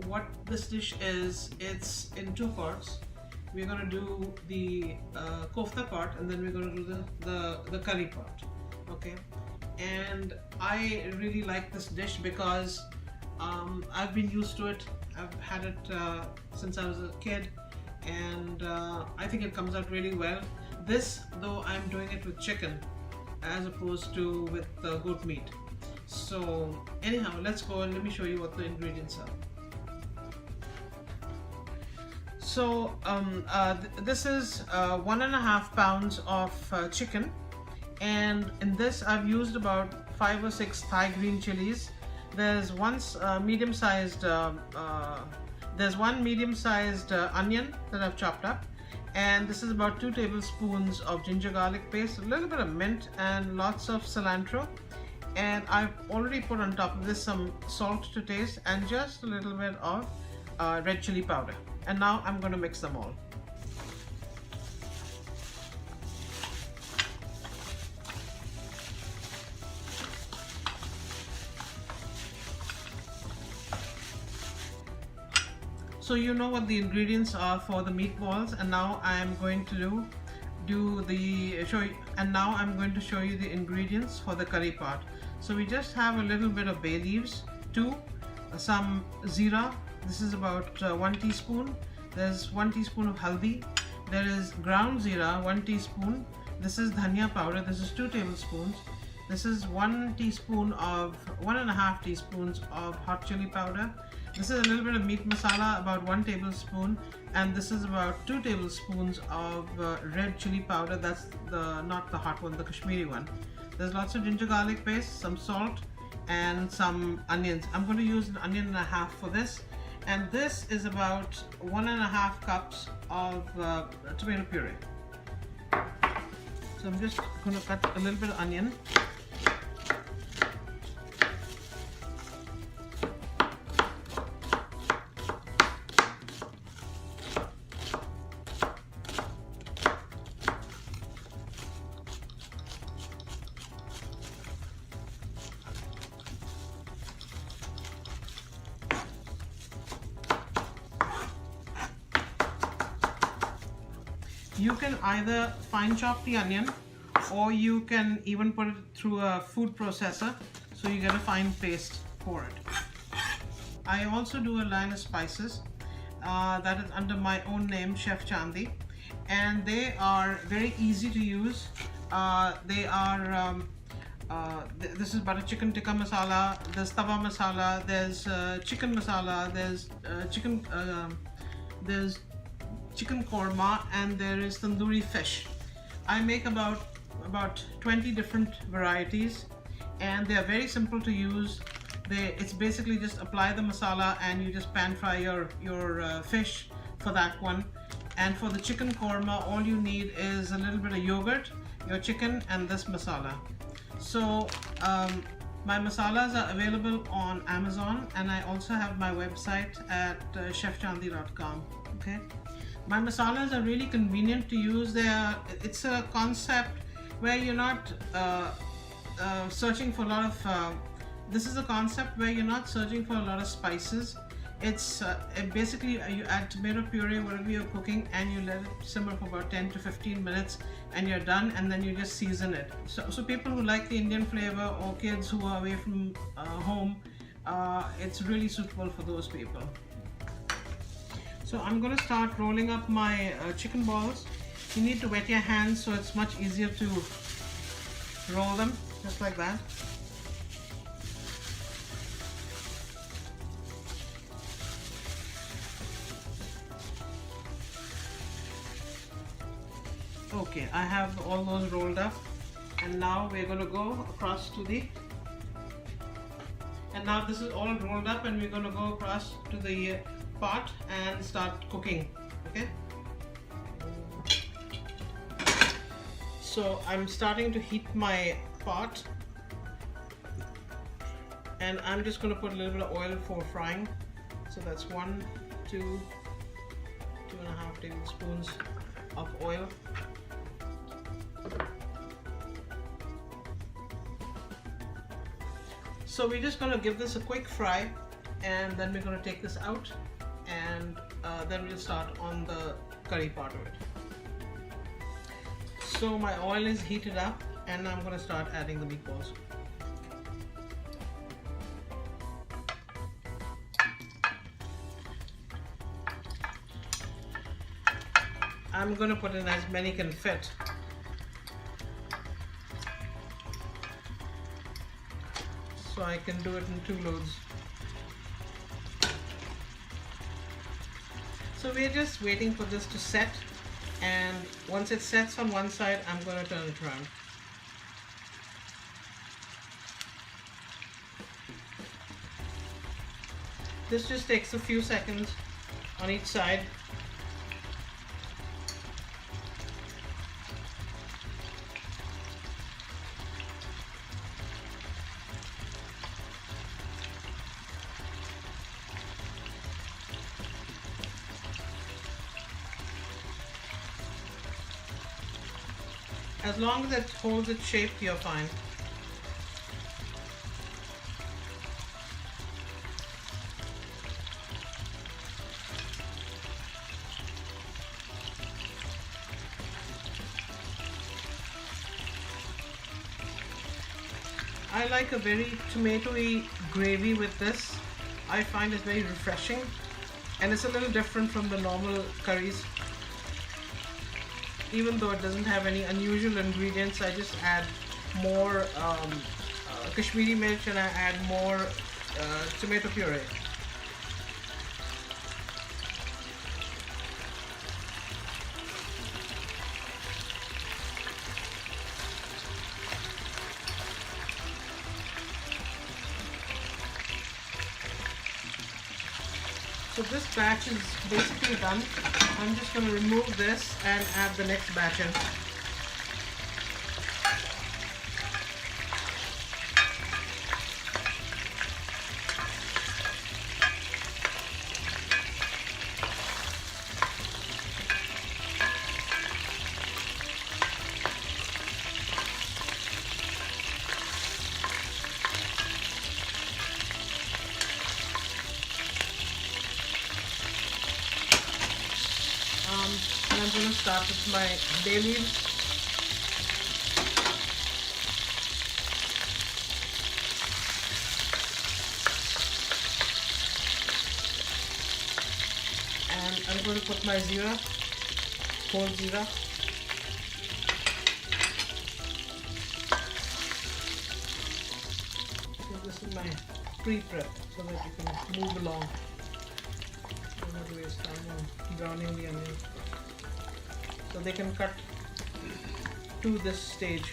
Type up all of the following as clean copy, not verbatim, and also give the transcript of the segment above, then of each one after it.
what this dish is, it's in two parts. We're going to do the kofta part, and then we're going to do the curry part. Okay, and I really like this dish because I've been used to it. I've had it since I was a kid, and I think it comes out really well. This, though, I'm doing it with chicken as opposed to with goat meat. So anyhow, let's go and let me show you what the ingredients are. So this is 1.5 pounds of chicken, and in this I've used about 5 or 6 Thai green chilies. There's one medium-sized onion that I've chopped up, and this is about 2 tablespoons of ginger garlic paste, a little bit of mint, and lots of cilantro. And I've already put on top of this some salt to taste and just a little bit of red chili powder. And now I'm going to mix them all. So you know what the ingredients are for the meatballs, and now I am going to I'm going to show you the ingredients for the curry part. So we just have a little bit of bay leaves, some zira. This is about 1 teaspoon. There's 1 teaspoon of haldi. There is ground zira, 1 teaspoon. This is dhania powder. This is 2 tablespoons. This is 1.5 teaspoons of hot chili powder. This is a little bit of meat masala, about 1 tablespoon, and this is about 2 tablespoons of red chili powder. That's not the hot one, the Kashmiri one. There's lots of ginger garlic paste, some salt, and some onions. I'm going to use 1.5 onions for this, and this is about 1.5 cups of tomato puree. So I'm just going to cut a little bit of onion. You can either fine chop the onion, or you can even put it through a food processor so you get a fine paste for it. I also do a line of spices that is under my own name, Chef Chandi, and they are very easy to use. This is butter chicken tikka masala, there's tawa masala, there's chicken masala, there's chicken korma, and there is tandoori fish. I make about 20 different varieties, and they are very simple to use. It's basically just apply the masala and you just pan fry your fish for that one. And for the chicken korma, all you need is a little bit of yogurt, your chicken, and this masala. So my masalas are available on Amazon, and I also have my website at chefchandi.com. Okay. My masalas are really convenient to use. It's a concept where you're not searching for a lot of. This is a concept where you're not searching for a lot of spices. It's basically you add tomato puree, whatever you're cooking, and you let it simmer for about 10 to 15 minutes, and you're done. And then you just season it. So people who like the Indian flavor, or kids who are away from home, it's really suitable for those people. So I'm going to start rolling up my chicken balls. You need to wet your hands so it's much easier to roll them, just like that. Okay, I have all those rolled up, and now we're going to go across to the, and now this is all rolled up, and we're going to go across to the pot and start cooking. Okay, so I'm starting to heat my pot, and I'm just going to put a little bit of oil for frying. So that's 1, 2, 2.5 tablespoons of oil. So we're just going to give this a quick fry, and then we're going to take this out, and then we'll start on the curry part of it. So my oil is heated up, and I'm going to start adding the meatballs. I'm going to put in as many can fit. So I can do it in 2 loads. So we're just waiting for this to set, and once it sets on one side, I'm going to turn it around. This just takes a few seconds on each side. As long as it holds its shape, you're fine. I like a very tomatoey gravy with this. I find it's very refreshing, and it's a little different from the normal curries. Even though it doesn't have any unusual ingredients, I just add more Kashmiri mirch, and I add more tomato puree. So this batch is basically done. I'm just going to remove this and add the next batch in. And I'm going to start with my bay leaves. And I'm going to put my zira, whole zira. So this is my pre-prep so that you can move along. Don't have to waste time on browning the onion. So they can cut to this stage.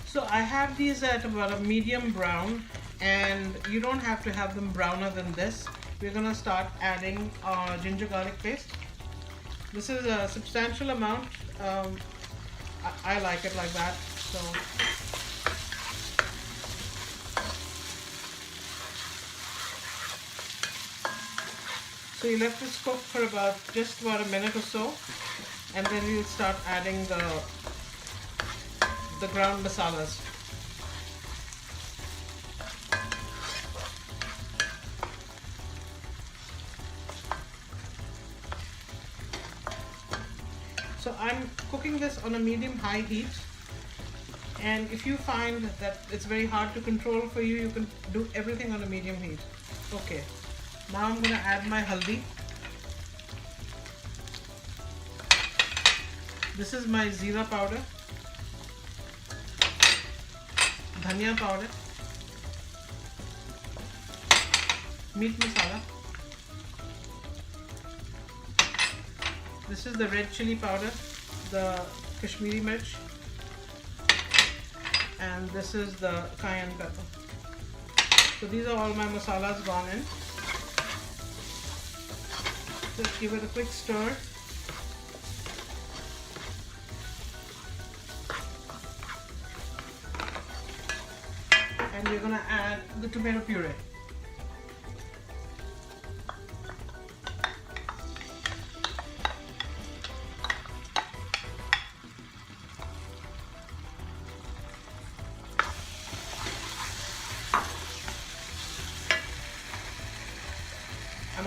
So I have these at about a medium brown, and you don't have to have them browner than this. We're gonna start adding ginger garlic paste. This is a substantial amount. I like it like that. So you let this cook for just about a minute or so, and then we'll start adding the ground masalas. So I'm cooking this on a medium-high heat, and if you find that it's very hard to control for you, you can do everything on a medium heat. Okay. Now I'm going to add my haldi. This is my zira powder, dhania powder, meat masala. This is the red chili powder, the Kashmiri mirch, and this is the cayenne pepper. So these are all my masalas gone in. Just give it a quick stir. And we're going to add the tomato puree.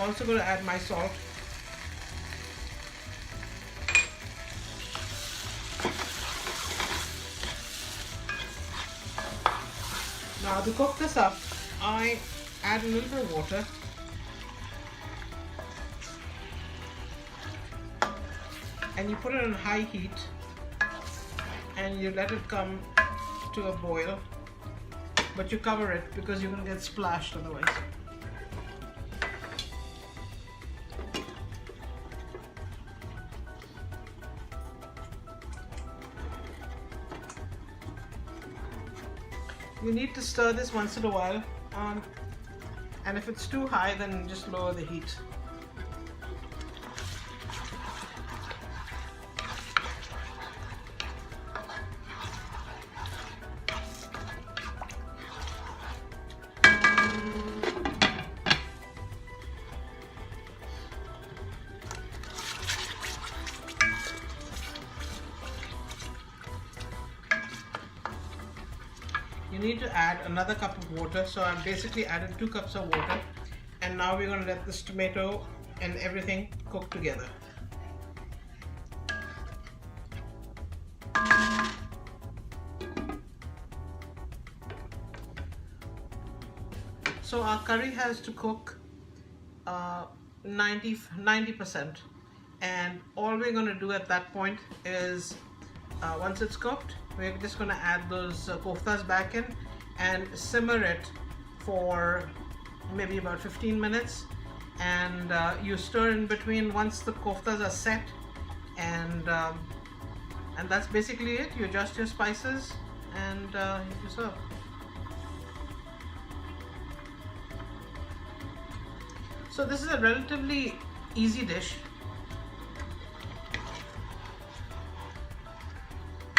also going to add my salt. Now to cook this up, I add a little bit of water. And you put it on high heat and you let it come to a boil, but you cover it because you're going to get splashed otherwise. You need to stir this once in a while, and if it's too high, then just lower the heat. You need to add another cup of water, so I've basically added 2 cups of water, and now we're going to let this tomato and everything cook together. So our curry has to cook 90%, and all we're going to do at that point is once it's cooked, we're just going to add those koftas back in and simmer it for maybe about 15 minutes, and you stir in between once the koftas are set, and that's basically it. You adjust your spices and you serve. So this is a relatively easy dish.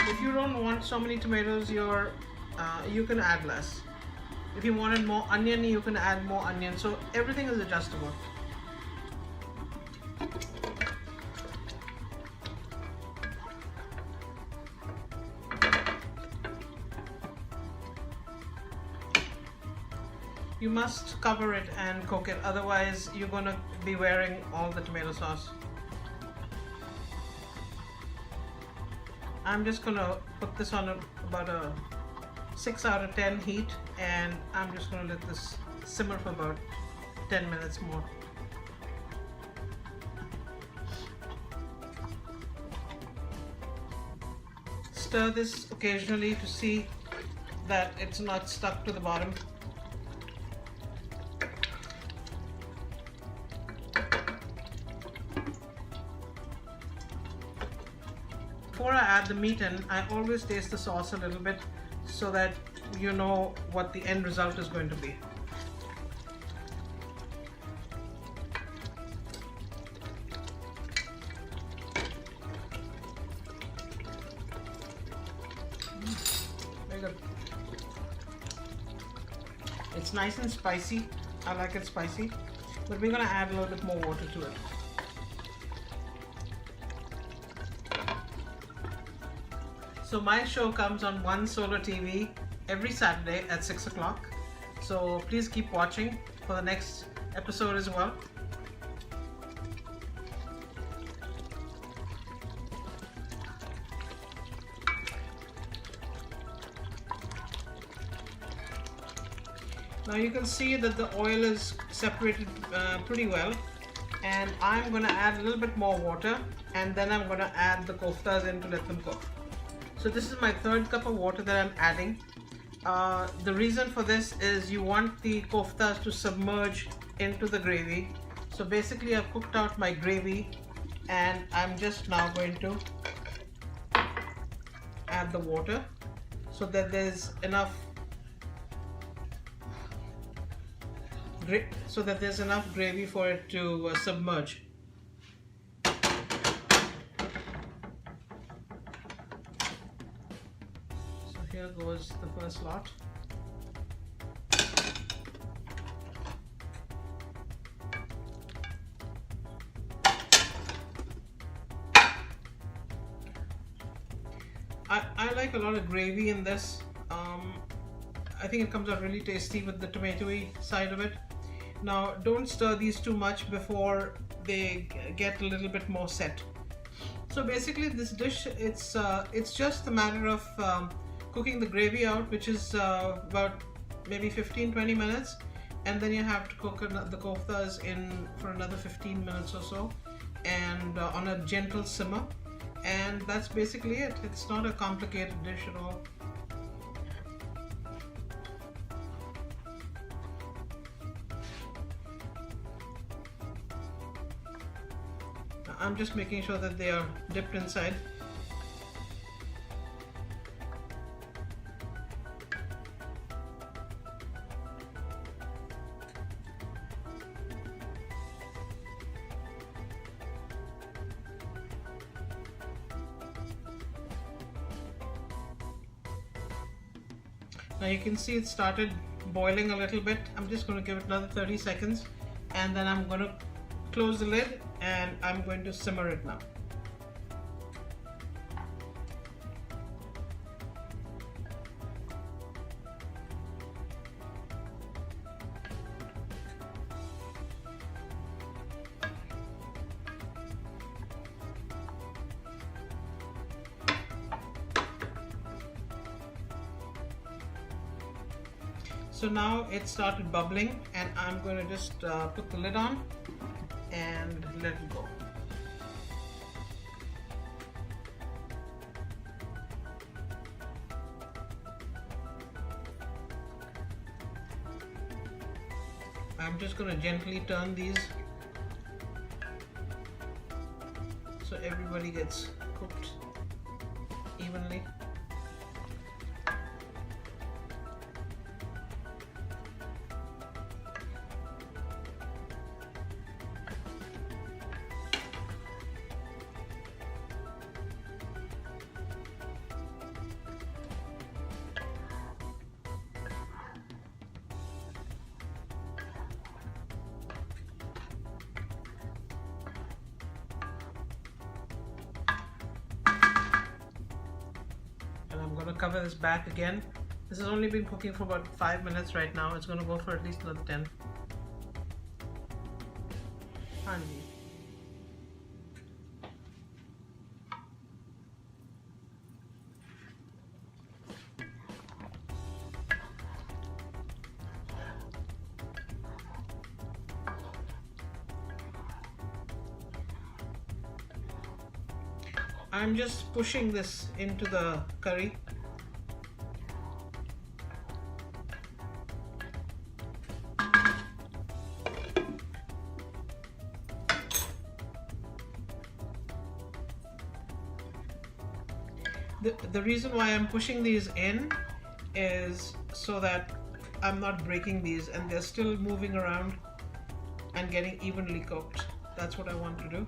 If you don't want so many tomatoes, you can add less. If you wanted more onion, you can add more onion. So everything is adjustable. You must cover it and cook it, otherwise you're going to be wearing all the tomato sauce. I'm just going to put this on about a 6 out of 10 heat, and I'm just going to let this simmer for about 10 minutes more. Stir this occasionally to see that it's not stuck to the bottom. Before I add the meat in, I always taste the sauce a little bit so that you know what the end result is going to be. Very good. It's nice and spicy. I like it spicy, but we're going to add a little bit more water to it. So my show comes on One Solar TV every Saturday at 6 o'clock. So please keep watching for the next episode as well. Now you can see that the oil is separated pretty well, and I'm going to add a little bit more water, and then I'm going to add the koftas in to let them cook. So this is my 3rd cup of water that I'm adding. The reason for this is you want the koftas to submerge into the gravy. So basically I've cooked out my gravy, and I'm just now going to add the water so that there's enough gravy for it to submerge. Here goes the first lot. I like a lot of gravy in this. I think it comes out really tasty with the tomatoey side of it. Now don't stir these too much before they get a little bit more set. So basically this dish, it's just a matter of cooking the gravy out, which is about maybe 15-20 minutes, and then you have to cook the koftas in for another 15 minutes or so, and on a gentle simmer, and that's basically it. It's not a complicated dish at all. I'm just making sure that they are dipped inside. Now you can see it started boiling a little bit. I'm just going to give it another 30 seconds, and then I'm going to close the lid and I'm going to simmer it now. So now it started bubbling, and I'm going to just put the lid on and let it go. I'm just going to gently turn these so everybody gets cooked evenly. I'm going to cover this back again. This has only been cooking for about 5 minutes right now. It's going to go for at least another 10. Chandi. I'm just pushing this into the curry. The reason why I'm pushing these in is so that I'm not breaking these and they're still moving around and getting evenly cooked. That's what I want to do.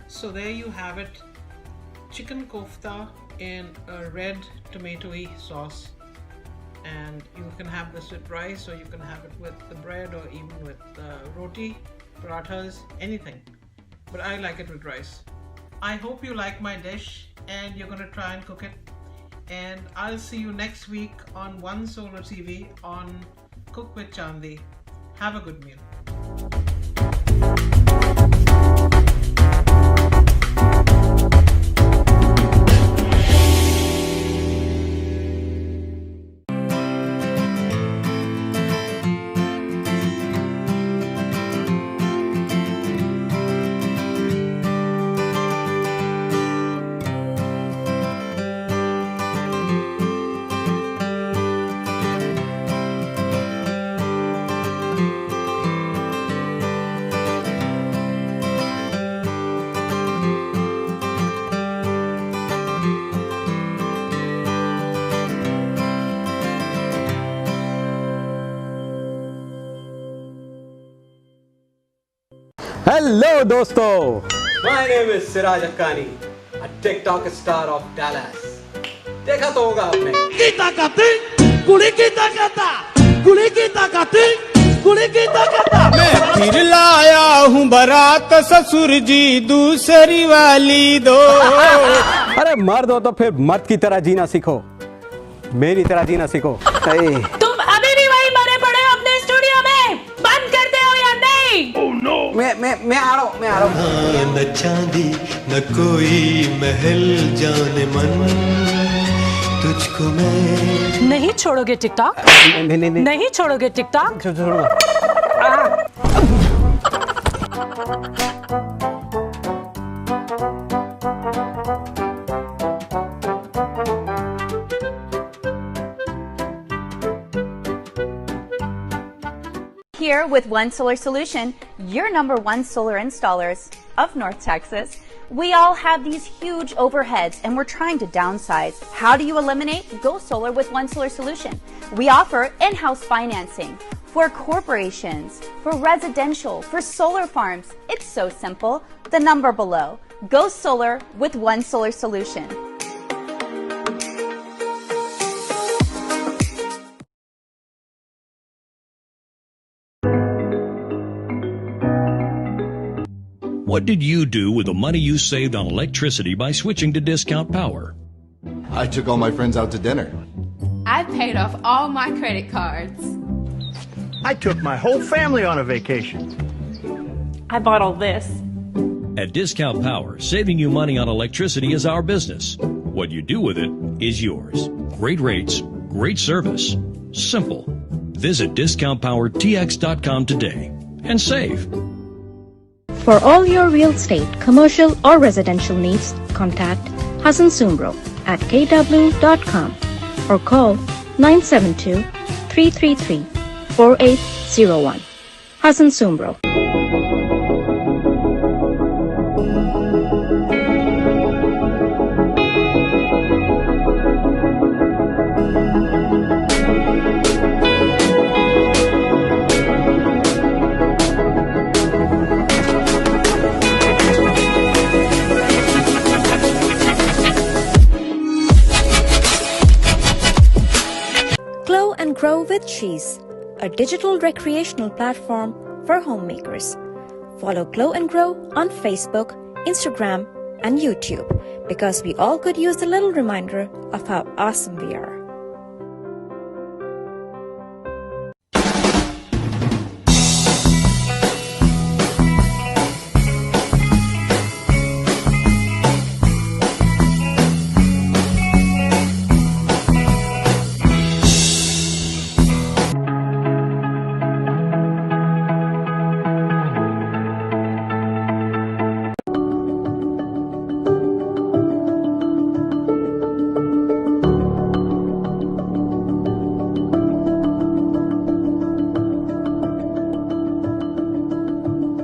So there you have it, chicken kofta in a red tomatoey sauce, and you can have this with rice, or you can have it with the bread, or even with roti, parathas, anything, but I like it with rice. I hope you like my dish and you're going to try and cook it, and I'll see you next week on One Solar TV on Cook with Chandi. Have a good meal. Hello दोस्तों, My name is Siraj Akkani, a TikTok star of Dallas. देखा तो होगा आपने। मैं फिर लाया हूँ बारात ससुर जी दूसरी वाली दो। अरे मर्द हो तो फिर मर्द की तरह जीना सीखो, मेरी तरह जीना सीखो। तुम अभी भी वही मरे पड़े हो अपने स्टूडियो में, बंद करते हो या नहीं? मैं आ रहा हूँ। न चांदी न कोई महल जाने मन, तुझको मैं नहीं छोड़ोगे टिकटॉक? नहीं छोड़ोगे TikTok? Here with One Solar Solution, your #1 solar installers of North Texas. We all have these huge overheads and we're trying to downsize. How do you eliminate? Go solar with One Solar Solution. We offer in-house financing for corporations, for residential, for solar farms. It's so simple. The number below. Go solar with One Solar Solution. What did you do with the money you saved on electricity by switching to Discount Power? I took all my friends out to dinner. I paid off all my credit cards. I took my whole family on a vacation. I bought all this. At Discount Power, saving you money on electricity is our business. What you do with it is yours. Great rates, great service. Simple. Visit discountpowertx.com today and save. For all your real estate, commercial or residential needs, contact Hassan Sumbro at kw.com or call 972-333-4801. Hassan Sumbro. Glow and Grow with Cheese, a digital recreational platform for homemakers. Follow Glow and Grow on Facebook, Instagram, and YouTube because we all could use a little reminder of how awesome we are.